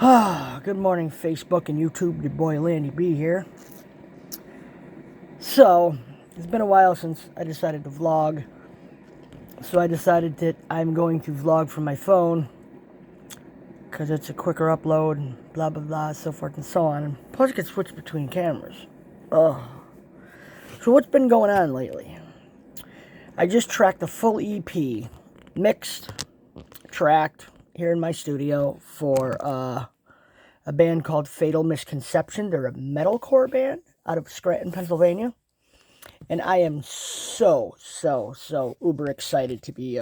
Good morning, Facebook and YouTube. Your boy Landy B here. So, it's been a while since I decided to vlog. So I decided that I'm going to vlog from my phone because it's a quicker upload and blah blah blah, so forth and so on. And plus, I can switch between cameras. Ugh. So what's been going on lately? I just tracked the full EP, mixed, tracked here in my studio for a band called Fatal Misconception. They're a metalcore band out of Scranton, Pennsylvania. And I am so uber excited to be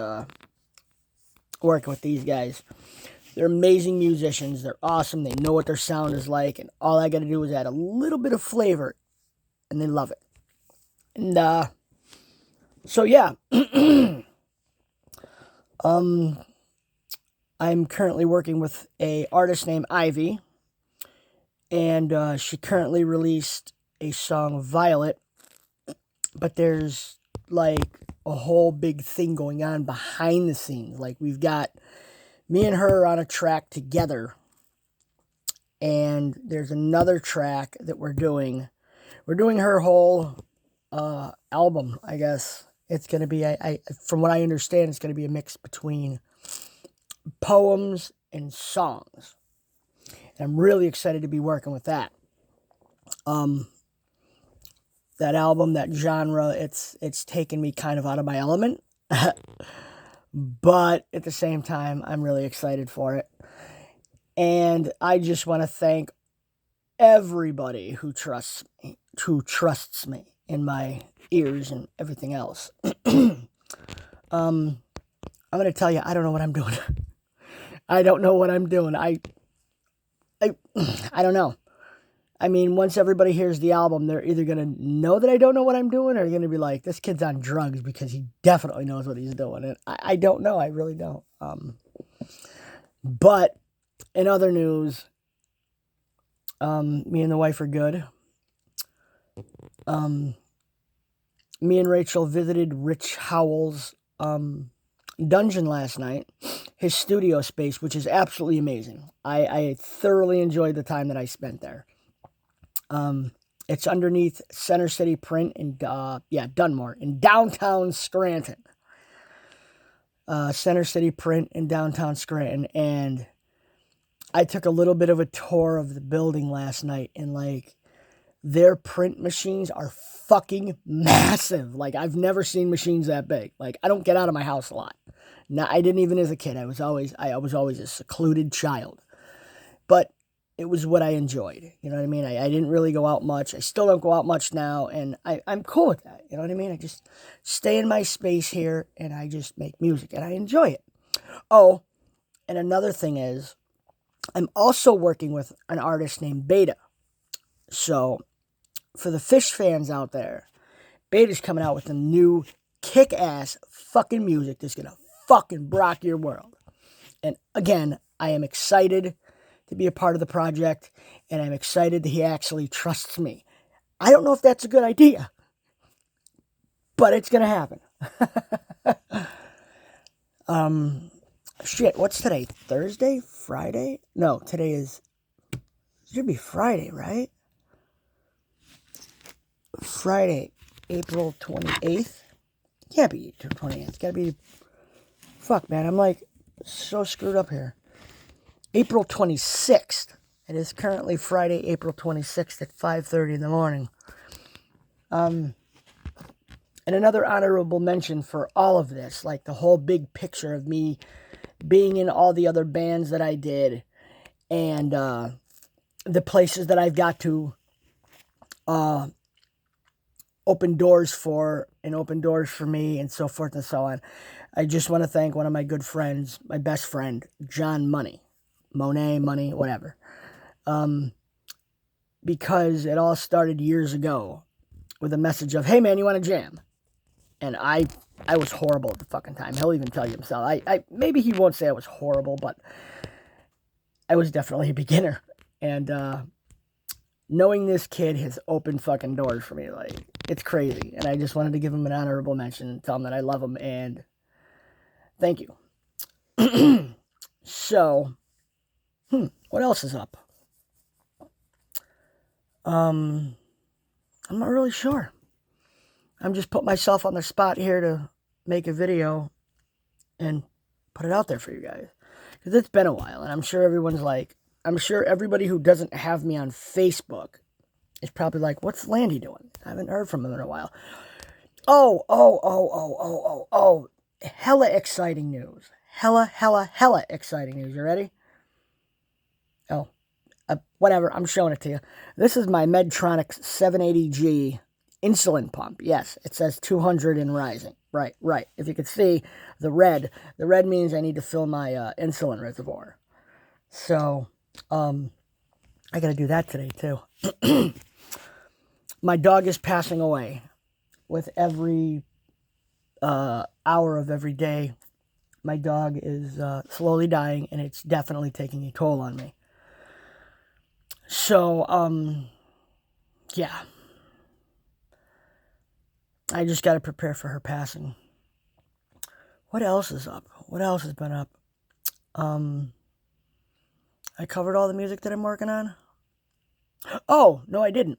working with these guys. They're amazing musicians. They're awesome. They know what their sound is like. And all I got to do is add a little bit of flavor. And they love it. And, so yeah. I'm currently working with a artist named Ivy. And she currently released a song, Violet. But there's like a whole big thing going on behind the scenes. Like we've got me and her on a track together. And there's another track that we're doing. We're doing her whole album, I guess. It's going to be, from what I understand, it's going to be a mix between poems and songs. And I'm really excited to be working with that. That album, that genre, it's taken me kind of out of my element. But at the same time, I'm really excited for it. And I just want to thank everybody who trusts me in my ears and everything else. I'm going to tell you, I don't know what I'm doing. I don't know what I'm doing. I don't know. I mean, once everybody hears the album, they're either going to know that I don't know what I'm doing or they're going to be like, this kid's on drugs because he definitely knows what he's doing. And I don't know. I really don't. But in other news, me and the wife are good. Me and Rachel visited Rich Howell's dungeon last night, his studio space, which is absolutely amazing. I thoroughly enjoyed the time that I spent there. It's underneath Center City Print in, Dunmore, in downtown Scranton. Center City Print in downtown Scranton. And I took a little bit of a tour of the building last night, and like, their print machines are fucking massive. Like, I've never seen machines that big. Like, I don't get out of my house a lot. No, I didn't even as a kid. I was always a secluded child. But it was what I enjoyed. You know what I mean? I didn't really go out much. I still don't go out much now, and I'm cool with that. You know what I mean? I just stay in my space here, and I just make music, and I enjoy it. Oh, and another thing is, I'm also working with an artist named Beta. So, for the Fish fans out there, Beta's coming out with a new kick-ass fucking music that's gonna fucking rock your world. And again, I am excited to be a part of the project, and I'm excited that he actually trusts me. I don't know if that's a good idea, but it's gonna happen. Shit, what's today? Thursday? Friday? No, it should be Friday, right? Friday, April 28th. Can't be April 28th. It's gotta be... Fuck, man, I'm like so screwed up here. April 26th. It is currently Friday, April 26th at 5:30 in the morning. And another honorable mention for all of this, like the whole big picture of me being in all the other bands that I did, and the places that I've got to open doors for me, and so forth and so on. I just want to thank one of my good friends, my best friend, John Money. Money, whatever. Because it all started years ago with a message of, hey man, you want to jam? And I was horrible at the fucking time. He'll even tell you himself. Maybe he won't say I was horrible, but I was definitely a beginner. And knowing this kid has opened fucking doors for me. Like, it's crazy. And I just wanted to give him an honorable mention and tell him that I love him and thank you. So, What else is up? I'm not really sure. I'm just putting myself on the spot here to make a video and put it out there for you guys. Because it's been a while, and I'm sure everybody who doesn't have me on Facebook is probably like, what's Landy doing? I haven't heard from him in a while. Oh. Hella exciting news. Hella exciting news. You ready? Whatever, I'm showing it to you. This is my Medtronic 780G insulin pump. Yes, it says 200 and rising. Right. If you could see the red means I need to fill my insulin reservoir. So, I gotta do that today too. My dog is passing away with every hour of every day. My dog is slowly dying, and it's definitely taking a toll on me. So, yeah. I just got to prepare for her passing. What else is up? What else has been up? I covered all the music that I'm working on. Oh, no, I didn't.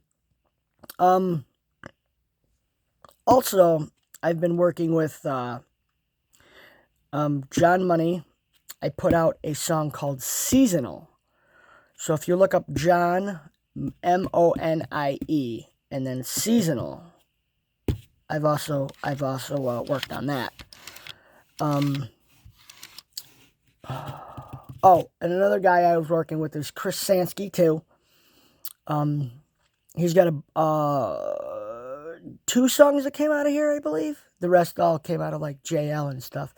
Also, I've been working with John Money. I put out a song called Seasonal. So if you look up John, Monie, and then Seasonal, I've also worked on that. Oh, and another guy I was working with is Chris Sansky too. He's got 2 songs that came out of here, I believe. The rest all came out of like JL and stuff.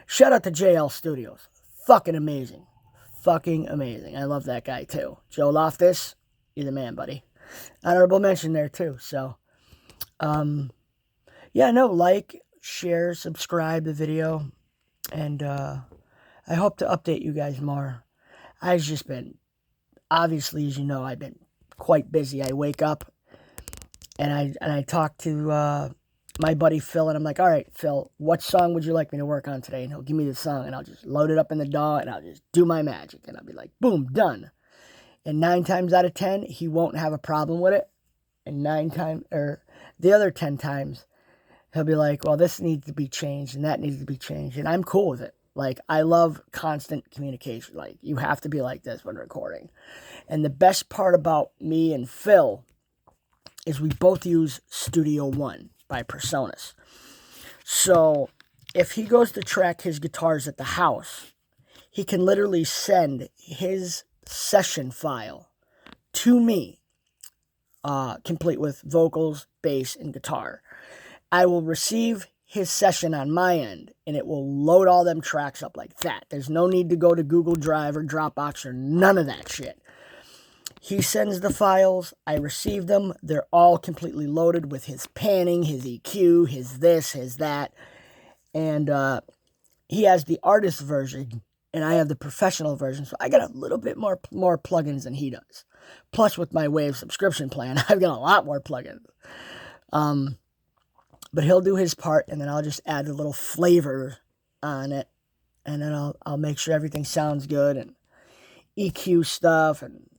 Shout out to JL Studios. Fucking amazing. I love that guy too. Joe Loftus, you're the man, buddy. Honorable mention there too. So, yeah, no, like, share, subscribe the video, and I hope to update you guys more. I've just been, obviously, as you know, I've been quite busy. I wake up and I talk to my buddy Phil, and I'm like, all right, Phil, what song would you like me to work on today? And he'll give me the song, and I'll just load it up in the DAW, and I'll just do my magic, and I'll be like, boom, done. And 9 times out of 10, he won't have a problem with it. And the other 10 times, he'll be like, well, this needs to be changed, and that needs to be changed, and I'm cool with it. Like, I love constant communication. Like, you have to be like this when recording. And the best part about me and Phil is we both use Studio One by Presonus. So if he goes to track his guitars at the house, he can literally send his session file to me, complete with vocals, bass, and guitar. I will receive his session on my end, and it will load all them tracks up like that. There's no need to go to Google Drive or Dropbox or none of that shit. He sends the files, I receive them, they're all completely loaded with his panning, his EQ, his this, his that, and he has the artist version, and I have the professional version, so I got a little bit more plugins than he does. Plus, with my Wave subscription plan, I've got a lot more plugins. But he'll do his part, and then I'll just add a little flavor on it, and then I'll make sure everything sounds good, and EQ stuff, and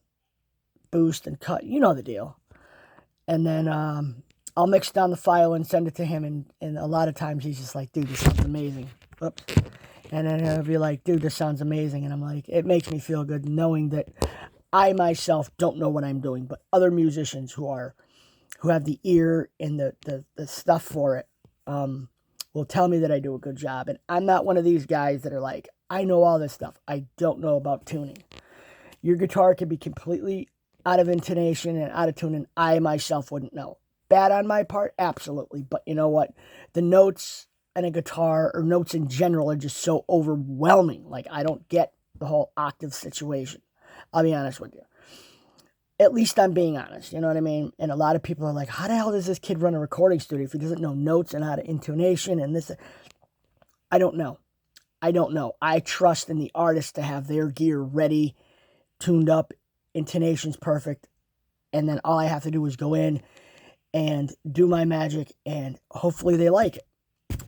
boost and cut, you know the deal. And then I'll mix down the file and send it to him, and a lot of times he's just like, dude, this sounds amazing. Oops. And then he'll be like, dude, this sounds amazing. And I'm like, it makes me feel good knowing that I myself don't know what I'm doing, but other musicians who have the ear and the stuff for it will tell me that I do a good job. And I'm not one of these guys that are like, I know all this stuff. I don't know about tuning. Your guitar can be completely out of intonation and out of tune, and I myself wouldn't know. Bad on my part? Absolutely. But you know what? The notes in a guitar, or notes in general, are just so overwhelming. Like, I don't get the whole octave situation. I'll be honest with you. At least I'm being honest, you know what I mean? And a lot of people are like, how the hell does this kid run a recording studio if he doesn't know notes and how to intonation and this? I don't know. I trust in the artist to have their gear ready, tuned up, intonation's perfect, and then all I have to do is go in and do my magic, and hopefully they like it.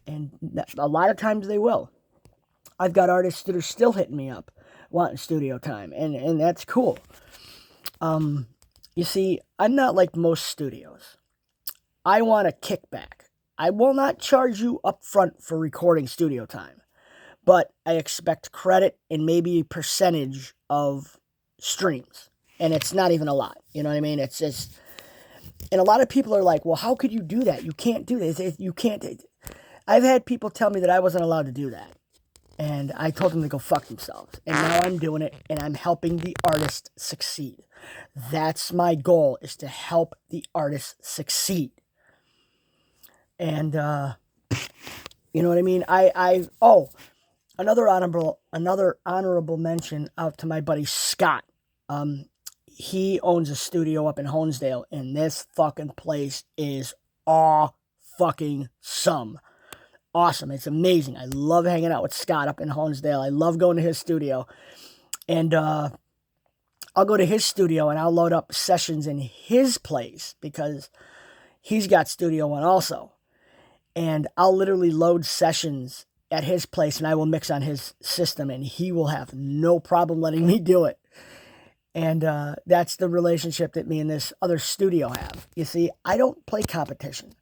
And a lot of times they will. I've got artists that are still hitting me up. wanting studio time, and that's cool. You see, I'm not like most studios. I want a kickback. I will not charge you up front for recording studio time, but I expect credit and maybe a percentage of streams. And it's not even a lot. You know what I mean? It's just, and a lot of people are like, well, how could you do that? You can't do this. You can't. I've had people tell me that I wasn't allowed to do that. And I told them to go fuck themselves. And now I'm doing it, and I'm helping the artist succeed. That's my goal, is to help the artist succeed. And, you know what I mean? Another honorable mention out to my buddy Scott. He owns a studio up in Honesdale, and this fucking place is fucking awesome. It's amazing. I love hanging out with Scott up in Honesdale. I love going to his studio. And I'll go to his studio and I'll load up sessions in his place because he's got Studio One also. And I'll literally load sessions at his place and I will mix on his system and he will have no problem letting me do it. And that's the relationship that me and this other studio have. You see, I don't play competition.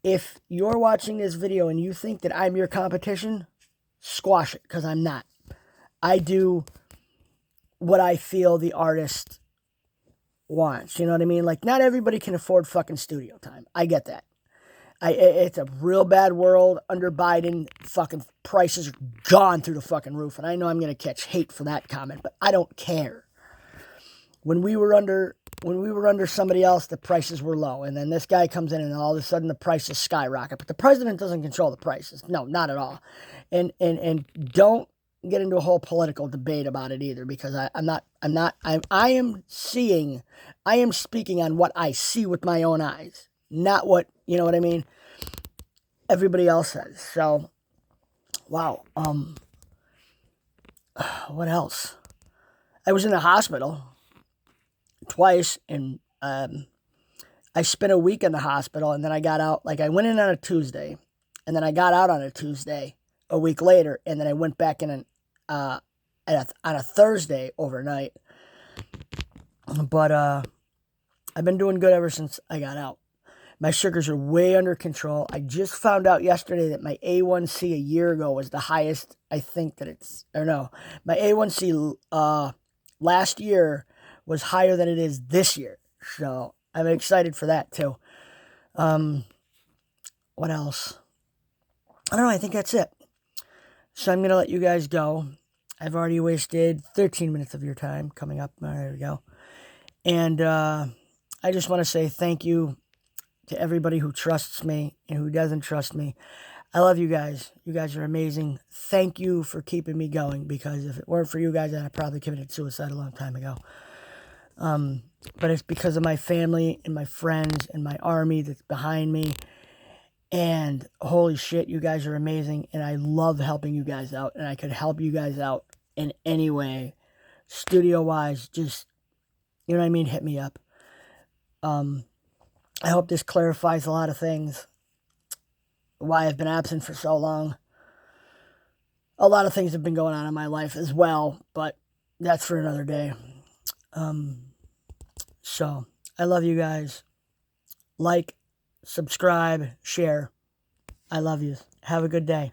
If you're watching this video and you think that I'm your competition, squash it, because I'm not. I do what I feel the artist wants. You know what I mean? Like, not everybody can afford fucking studio time. I get that. It's a real bad world under Biden. Fucking prices are gone through the fucking roof. And I know I'm going to catch hate for that comment, but I don't care. When we were under somebody else, the prices were low. And then this guy comes in and all of a sudden the prices skyrocket. But the president doesn't control the prices. No, not at all. And don't get into a whole political debate about it either, because I am speaking on what I see with my own eyes, not what, you know what I mean, everybody else says. So, wow. What else? I was in the hospital twice, and I spent a week in the hospital, and then I got out. Like, I went in on a Tuesday, and then I got out on a Tuesday a week later, and then I went back in on a Thursday overnight. But I've been doing good ever since I got out. My sugars are way under control. I just found out yesterday that my A1C a year ago was the highest. I think that my A1C last year was higher than it is this year. So I'm excited for that too. What else? I don't know. I think that's it. So I'm going to let you guys go. I've already wasted 13 minutes of your time coming up. There we go. And I just want to say thank you to everybody who trusts me and who doesn't trust me. I love you guys. You guys are amazing. Thank you for keeping me going, because if it weren't for you guys, I'd have probably committed suicide a long time ago. But it's because of my family and my friends and my army that's behind me. And holy shit, you guys are amazing. And I love helping you guys out. And I could help you guys out in any way. Studio-wise, just, you know what I mean? Hit me up. I hope this clarifies a lot of things. Why I've been absent for so long. A lot of things have been going on in my life as well, but that's for another day. So, I love you guys. Like, subscribe, share. I love you. Have a good day.